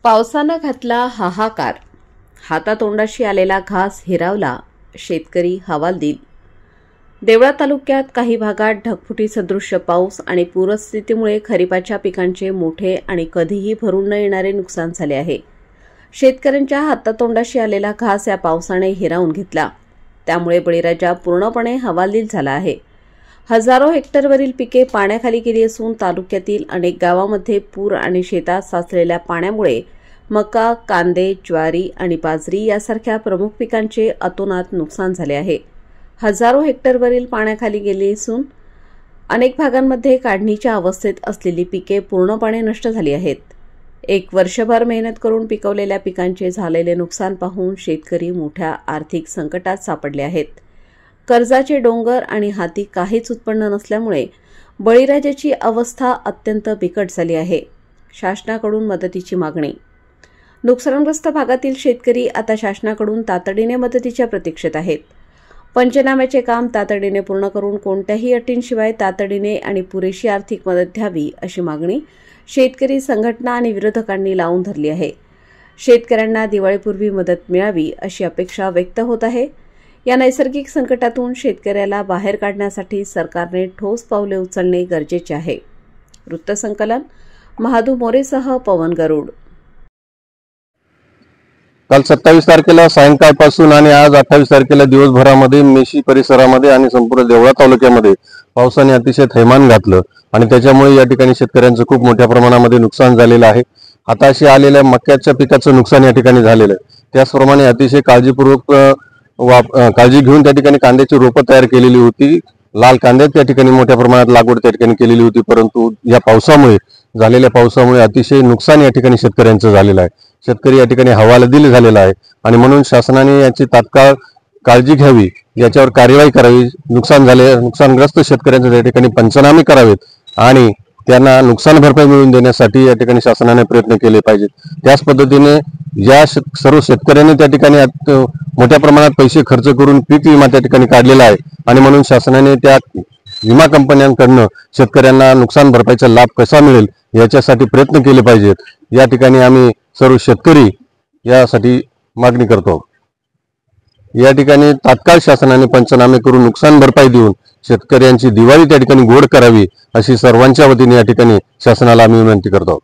पावसानं घातला हाहाकार. हातातोंडाशी आलेला घास हिरावला, शेतकरी हवालदिल. देवळा तालुक्यात काही भागात ढगफुटी सदृश्य पाऊस आणि पूरस्थितीमुळे खरीपाच्या पिकांचे मोठे आणि कधीही भरून न येणारे नुकसान झाले आहे. शेतकऱ्यांच्या हातातोंडाशी आलेला घास या पावसाने हिरावून घेतला. त्यामुळे बळीराजा पूर्णपणे हवालदिल झाला आहे. हजारो हेक्टरवरील पिके पाण्याखाली गेली असून तालुक्यातील अनेक गावांमध्ये पूर आणि शेतात साचलेल्या पाण्यामुळे मका, कांदे, ज्वारी आणि बाजरी यासारख्या प्रमुख पिकांचे अतोनात नुकसान झाले आहे. हजारो हेक्टरवरील पाण्याखाली गेली असून अनेक भागांमध्ये काढणीच्या अवस्थेत असलेली पिके पूर्णपणे नष्ट झाली आहेत. एक वर्षभर मेहनत करून पिकवलेल्या पिकांचे झालेले नुकसान पाहून शेतकरी मोठ्या आर्थिक संकटात सापडले आहेत. कर्जाचे डोंगर आणि हाती काहीच उत्पन्न नसल्यामुळे बळीराजाची अवस्था अत्यंत बिकट झाली आहे. शासनाकडून मदतीची मागणी. नुकसानग्रस्त भागातील शेतकरी आता शासनाकडून तातडीने मदतीच्या प्रतीक्षेत आहेत. पंचनाम्याचे काम तातडीने पूर्ण करून कोणत्याही अटींशिवाय तातडीने आणि पुरेशी आर्थिक मदत द्यावी अशी मागणी शेतकरी संघटना आणि विरोधकांनी लावून धरली आहे. शेतकऱ्यांना दिवाळीपूर्वी मदत मिळावी अशी अपेक्षा व्यक्त होत आहे. या नैसर्गिक संकटातून शेतकऱ्याला बाहेर काढण्यासाठी सरकारने ठोस पावले उचलणे गरजेचे आहे. वृत्तसंकलन महादू मोरेसह पवन गरुड. काल 27 तारखेला सायंकाळपासून आणि आज 28 तारखेला दिवसभरामध्ये मेशी परिसरामध्ये आणि संपूर्ण देवळा तालुक्यामध्ये पावसाने अतिशय थैमान घातलं आणि त्याच्यामुळे या ठिकाणी शेतकऱ्यांचं खूप मोठ्या प्रमाणामध्ये नुकसान झालेलं आहे. हाताशी आलेल्या मक्याच्या पिकाचं नुकसान या ठिकाणी झालेलं आहे. त्याचप्रमाणे अतिशय काळजीपूर्वक काळजी घेऊन त्या ठिकाणी कांद्याची रोपं तयार केलेली होती. लाल कांद्यात त्या ठिकाणी मोठ्या प्रमाणात लागवड त्या ठिकाणी केलेली होती. परंतु या पावसामुळे झालेल्या पावसामुळे अतिशय नुकसान या ठिकाणी शेतकऱ्यांचं झालेलं आहे. शेतकरी या ठिकाणी हवालदिल झालेला आहे आणि म्हणून शासनाने याची तात्काळ काळजी घ्यावी, याच्यावर कार्यवाही करावी. नुकसानग्रस्त शेतकऱ्यांचे त्या ठिकाणी पंचनामे करावेत आणि त्यांना नुकसान भरपाई मिळवून देण्यासाठी या ठिकाणी शासनाने प्रयत्न केले पाहिजेत. त्याच पद्धतीने या सर्व शेतकऱ्यांनी त्या ठिकाणी मोठ्या प्रमाणात पैसे खर्च करून पीक विमा त्या ठिकाणी काढलेला आहे आणि म्हणून शासनाने त्या विमा कंपन्यांकडनं शेतकऱ्यांना नुकसान भरपाईचा लाभ कसा मिळेल याच्यासाठी प्रयत्न केले पाहिजेत. या ठिकाणी आम्ही सर्व शेतकरी यासाठी मागणी करतो. या ठिकाणी तात्काळ शासनाने पंचनामे करून नुकसान भरपाई देऊन शेतकऱ्यांची दिवाळी त्या ठिकाणी गोड करावी अशी सर्वांच्या वतीने या ठिकाणी शासनाला आम्ही विनंती करतो.